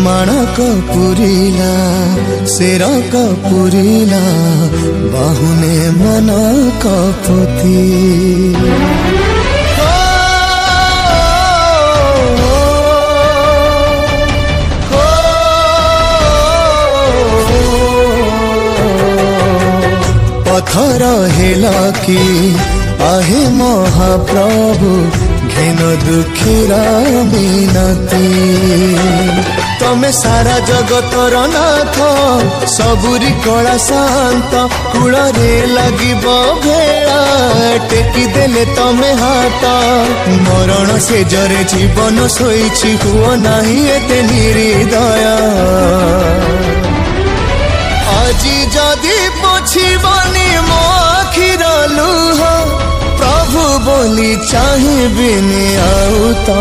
माणक पुरीला शेरक पुरीला बाहुने मन कपुती पथर हेला कि आहे महाप्रभु घेन दुखीरा मिनती तमे सारा जगतर नाथ सबुरी कला शांत कूल रे लगिब भेड़ा टेकी देले तमे हाथ मरण से जरे जीवन शोइछि हुओ नाही एते निर्दय আজি যদি পছিবনি মো আখির লুহ प्रभु बोली चाहिए बिने आउ